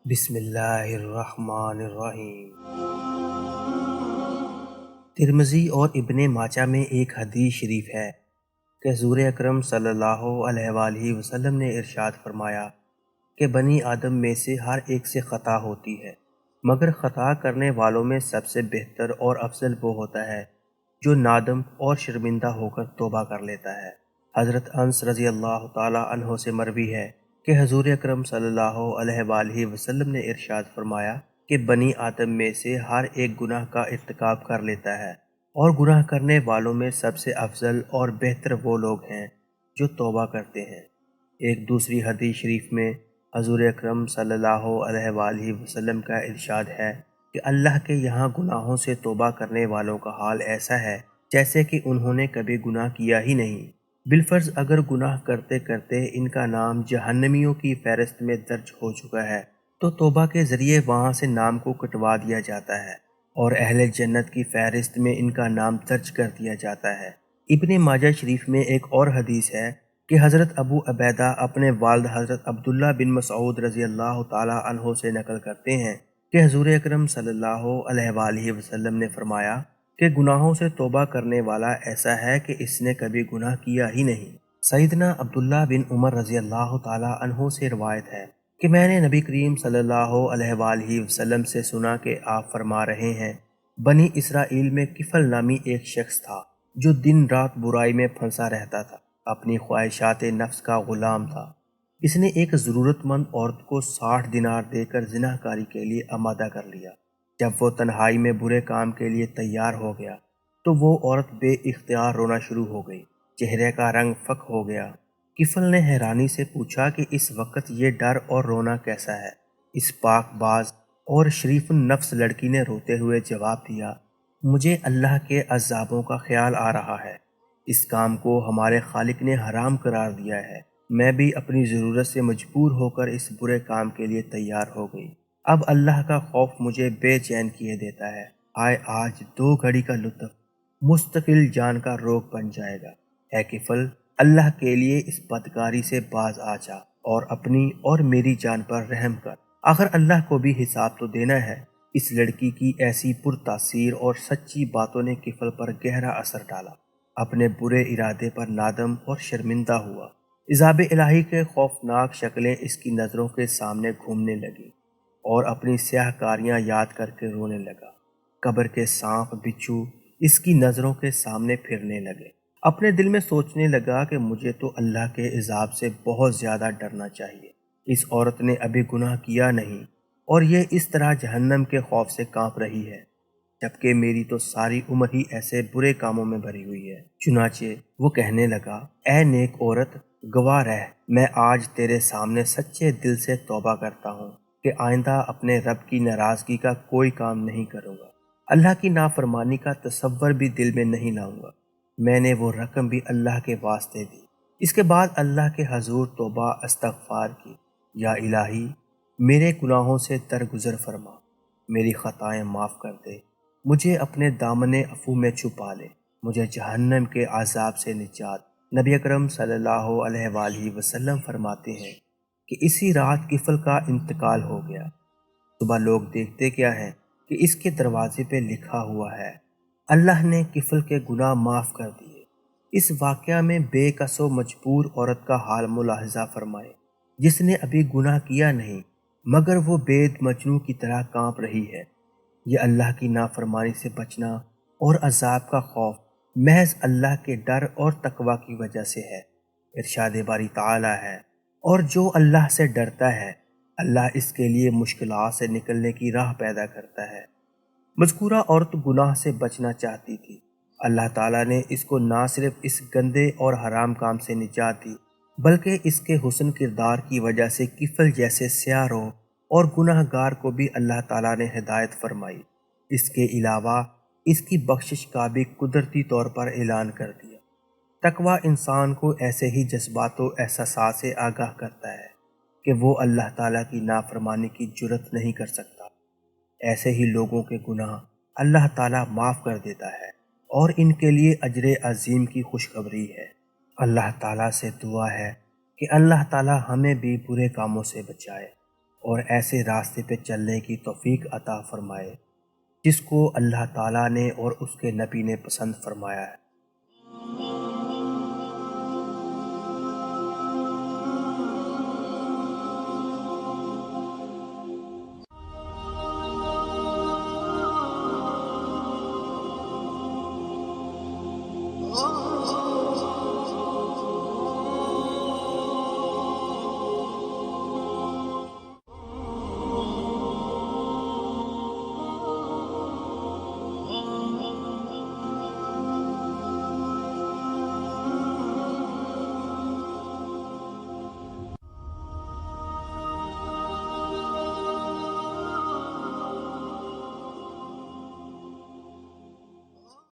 بسم اللہ الرحمن الرحیم۔ ترمذی اور ابن ماجہ میں ایک حدیث شریف ہے کہ حضور اکرم صلی اللہ علیہ وآلہ وسلم نے ارشاد فرمایا کہ بنی آدم میں سے ہر ایک سے خطا ہوتی ہے، مگر خطا کرنے والوں میں سب سے بہتر اور افضل وہ ہوتا ہے جو نادم اور شرمندہ ہو کر توبہ کر لیتا ہے۔ حضرت انس رضی اللہ تعالی عنہ سے مروی ہے کہ حضور اکرم صلی اللہ علیہ وآلہ وسلم نے ارشاد فرمایا کہ بنی آدم میں سے ہر ایک گناہ کا ارتکاب کر لیتا ہے، اور گناہ کرنے والوں میں سب سے افضل اور بہتر وہ لوگ ہیں جو توبہ کرتے ہیں۔ ایک دوسری حدیث شریف میں حضور اکرم صلی اللہ علیہ وآلہ وسلم کا ارشاد ہے کہ اللہ کے یہاں گناہوں سے توبہ کرنے والوں کا حال ایسا ہے جیسے کہ انہوں نے کبھی گناہ کیا ہی نہیں۔ بالفرض اگر گناہ کرتے کرتے ان کا نام جہنمیوں کی فہرست میں درج ہو چکا ہے تو توبہ کے ذریعے وہاں سے نام کو کٹوا دیا جاتا ہے اور اہل جنت کی فہرست میں ان کا نام درج کر دیا جاتا ہے۔ ابن ماجہ شریف میں ایک اور حدیث ہے کہ حضرت ابو عبیدہ اپنے والد حضرت عبداللہ بن مسعود رضی اللہ تعالی عنہ سے نقل کرتے ہیں کہ حضور اکرم صلی اللہ علیہ وآلہ وسلم نے فرمایا کہ گناہوں سے توبہ کرنے والا ایسا ہے کہ اس نے کبھی گناہ کیا ہی نہیں۔ سیدنا عبداللہ بن عمر رضی اللہ تعالی عنہ سے روایت ہے کہ میں نے نبی کریم صلی اللہ علیہ وآلہ وسلم سے سنا کہ آپ فرما رہے ہیں، بنی اسرائیل میں کفل نامی ایک شخص تھا جو دن رات برائی میں پھنسا رہتا تھا، اپنی خواہشات نفس کا غلام تھا۔ اس نے ایک ضرورت مند عورت کو 60 دینار دے کر زنا کاری کے لیے آمادہ کر لیا۔ جب وہ تنہائی میں برے کام کے لیے تیار ہو گیا تو وہ عورت بے اختیار رونا شروع ہو گئی، چہرے کا رنگ فک ہو گیا۔ کفل نے حیرانی سے پوچھا کہ اس وقت یہ ڈر اور رونا کیسا ہے؟ اس پاک باز اور شریف النفس لڑکی نے روتے ہوئے جواب دیا، مجھے اللہ کے عذابوں کا خیال آ رہا ہے، اس کام کو ہمارے خالق نے حرام قرار دیا ہے، میں بھی اپنی ضرورت سے مجبور ہو کر اس برے کام کے لیے تیار ہو گئی، اب اللہ کا خوف مجھے بے چین کیے دیتا ہے، آئے آج 2 گھڑی کا لطف مستقل جان کا روگ بن جائے گا۔ اے کفل، اللہ کے لیے اس بدکاری سے باز آ جا اور اپنی اور میری جان پر رحم کر، آخر اللہ کو بھی حساب تو دینا ہے۔ اس لڑکی کی ایسی پرتاثیر اور سچی باتوں نے کفل پر گہرا اثر ڈالا، اپنے برے ارادے پر نادم اور شرمندہ ہوا۔ عذاب الہی کے خوفناک شکلیں اس کی نظروں کے سامنے گھومنے لگیں اور اپنی سیاہ کاریاں یاد کر کے رونے لگا۔ قبر کے سانپ بچھو اس کی نظروں کے سامنے پھرنے لگے۔ اپنے دل میں سوچنے لگا کہ مجھے تو اللہ کے عذاب سے بہت زیادہ ڈرنا چاہیے، اس عورت نے ابھی گناہ کیا نہیں اور یہ اس طرح جہنم کے خوف سے کانپ رہی ہے، جبکہ میری تو ساری عمر ہی ایسے برے کاموں میں بھری ہوئی ہے۔ چنانچہ وہ کہنے لگا، اے نیک عورت، گواہ رہ، میں آج تیرے سامنے سچے دل سے توبہ کرتا ہوں کہ آئندہ اپنے رب کی ناراضگی کا کوئی کام نہیں کروں گا، اللہ کی نافرمانی کا تصور بھی دل میں نہیں لاؤں گا، میں نے وہ رقم بھی اللہ کے واسطے دی۔ اس کے بعد اللہ کے حضور توبہ استغفار کی، یا الہی میرے گناہوں سے درگزر فرما، میری خطائیں معاف کر دے، مجھے اپنے دامن عفو میں چھپا لے، مجھے جہنم کے عذاب سے نجات۔ نبی اکرم صلی اللہ علیہ وآلہ وسلم فرماتے ہیں کہ اسی رات کفل کا انتقال ہو گیا۔ صبح لوگ دیکھتے کیا ہیں کہ اس کے دروازے پہ لکھا ہوا ہے، اللہ نے کفل کے گناہ معاف کر دیے۔ اس واقعہ میں بے کس و مجبور عورت کا حال ملاحظہ فرمائے، جس نے ابھی گناہ کیا نہیں مگر وہ بید مجنوں کی طرح کانپ رہی ہے۔ یہ اللہ کی نافرمانی سے بچنا اور عذاب کا خوف محض اللہ کے ڈر اور تقوی کی وجہ سے ہے۔ ارشاد باری تعالی ہے، اور جو اللہ سے ڈرتا ہے اللہ اس کے لیے مشکلات سے نکلنے کی راہ پیدا کرتا ہے۔ مذکورہ عورت گناہ سے بچنا چاہتی تھی، اللہ تعالیٰ نے اس کو نہ صرف اس گندے اور حرام کام سے نجات دی بلکہ اس کے حسن کردار کی وجہ سے کفل جیسے سیاہ رو اور گناہ گار کو بھی اللہ تعالیٰ نے ہدایت فرمائی۔ اس کے علاوہ اس کی بخشش کا بھی قدرتی طور پر اعلان کر دیا۔ تقوی انسان کو ایسے ہی جذبات و احساسات سے آگاہ کرتا ہے کہ وہ اللہ تعالیٰ کی نافرمانی کی جرت نہیں کر سکتا۔ ایسے ہی لوگوں کے گناہ اللہ تعالیٰ معاف کر دیتا ہے اور ان کے لیے اجر عظیم کی خوشخبری ہے۔ اللہ تعالیٰ سے دعا ہے کہ اللہ تعالیٰ ہمیں بھی برے کاموں سے بچائے۔ اور ایسے راستے پہ چلنے کی توفیق عطا فرمائے جس کو اللہ تعالیٰ نے اور اس کے نبی نے پسند فرمایا ہے۔